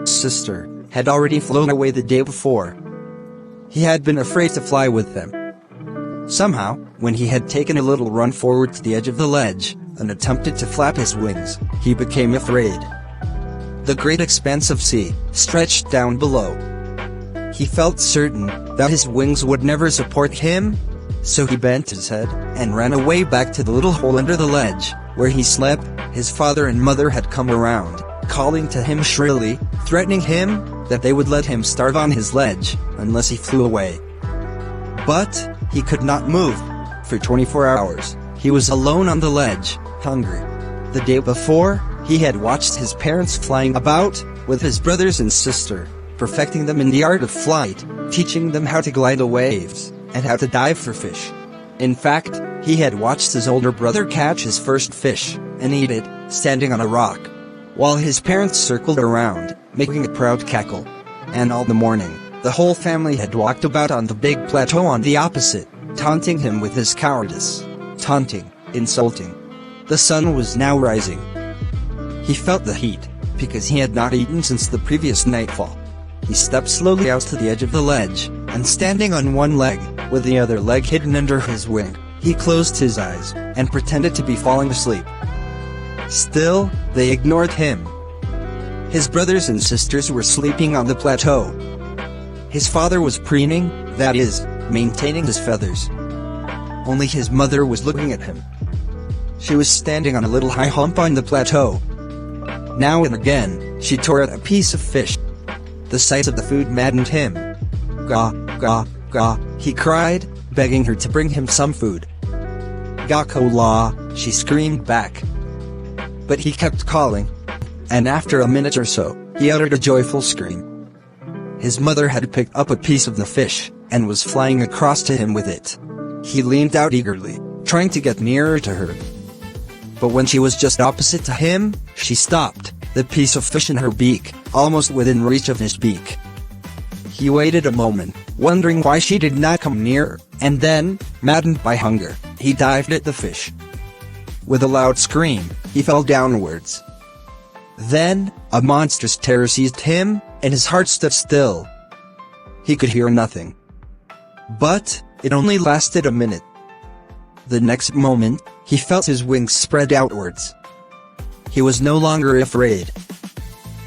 sister, had already flown away the day before. He had been afraid to fly with them. Somehow, when he had taken a little run forward to the edge of the ledge, and attempted to flap his wings, he became afraid. The great expanse of sea stretched down below. He felt certain that his wings would never support him, so he bent his head and ran away back to the little hole under the ledge, where he slept. His father and mother had come around, calling to him shrilly, threatening him that they would let him starve on his ledge unless he flew away. But he could not move. For 24 hours, he was alone on the ledge, hungry. The day before, he had watched his parents flying about with his brothers and sister, perfecting them in the art of flight, teaching them how to glide the waves, and how to dive for fish. In fact, he had watched his older brother catch his first fish, and eat it, standing on a rock, while his parents circled around, making a proud cackle. And all the morning, the whole family had walked about on the big plateau on the opposite, taunting him with his cowardice. Taunting, insulting. The sun was now rising. He felt the heat, because he had not eaten since the previous nightfall. He stepped slowly out to the edge of the ledge, and standing on one leg, with the other leg hidden under his wing, he closed his eyes, and pretended to be falling asleep. Still, they ignored him. His brothers and sisters were sleeping on the plateau. His father was preening, that is, maintaining his feathers. Only his mother was looking at him. She was standing on a little high hump on the plateau. Now and again, she tore at a piece of fish. The sight of the food maddened him. "Gah, gah, gah," he cried, begging her to bring him some food. "Gah-cola," she screamed back. But he kept calling. And after a minute or so, he uttered a joyful scream. His mother had picked up a piece of the fish, and was flying across to him with it. He leaned out eagerly, trying to get nearer to her. But when she was just opposite to him, she stopped, the piece of fish in her beak, almost within reach of his beak. He waited a moment, wondering why she did not come nearer, and then, maddened by hunger, he dived at the fish. With a loud scream, he fell downwards. Then, a monstrous terror seized him, and his heart stood still. He could hear nothing. But it only lasted a minute. The next moment, he felt his wings spread outwards. He was no longer afraid.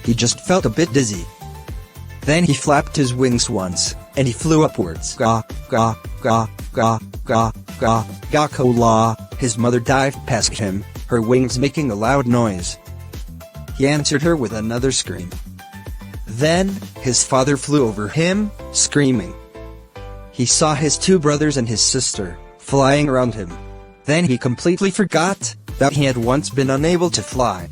He just felt a bit dizzy. Then he flapped his wings once, and he flew upwards. "Gah, gah, gah, gah, gah, gah, gah-cola." His mother dived past him, her wings making a loud noise. He answered her with another scream. Then, his father flew over him, screaming. He saw his two brothers and his sister, flying around him. Then he completely forgot that he had once been unable to fly.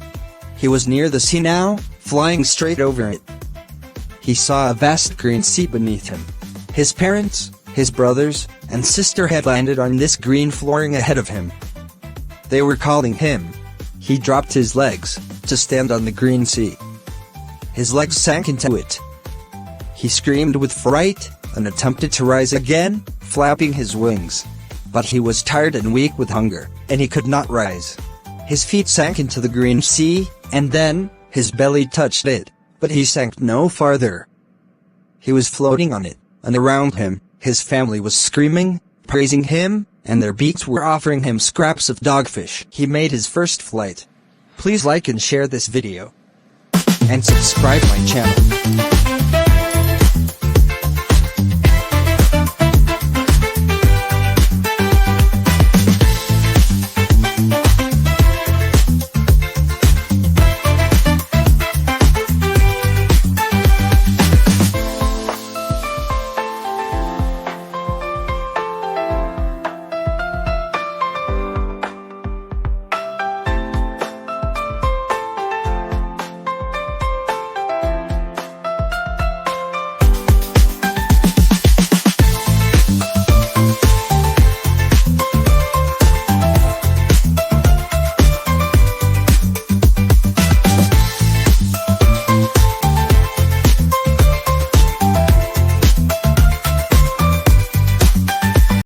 He was near the sea now, flying straight over it. He saw a vast green sea beneath him. His parents, his brothers, and sister had landed on this green flooring ahead of him. They were calling him. He dropped his legs, to stand on the green sea. His legs sank into it. He screamed with fright, and attempted to rise again, flapping his wings. But he was tired and weak with hunger, and he could not rise. His feet sank into the green sea, and then, his belly touched it, but he sank no farther. He was floating on it, and around him, his family was screaming, praising him, and their beaks were offering him scraps of dogfish. He made his first flight. Please like and share this video. And subscribe my channel.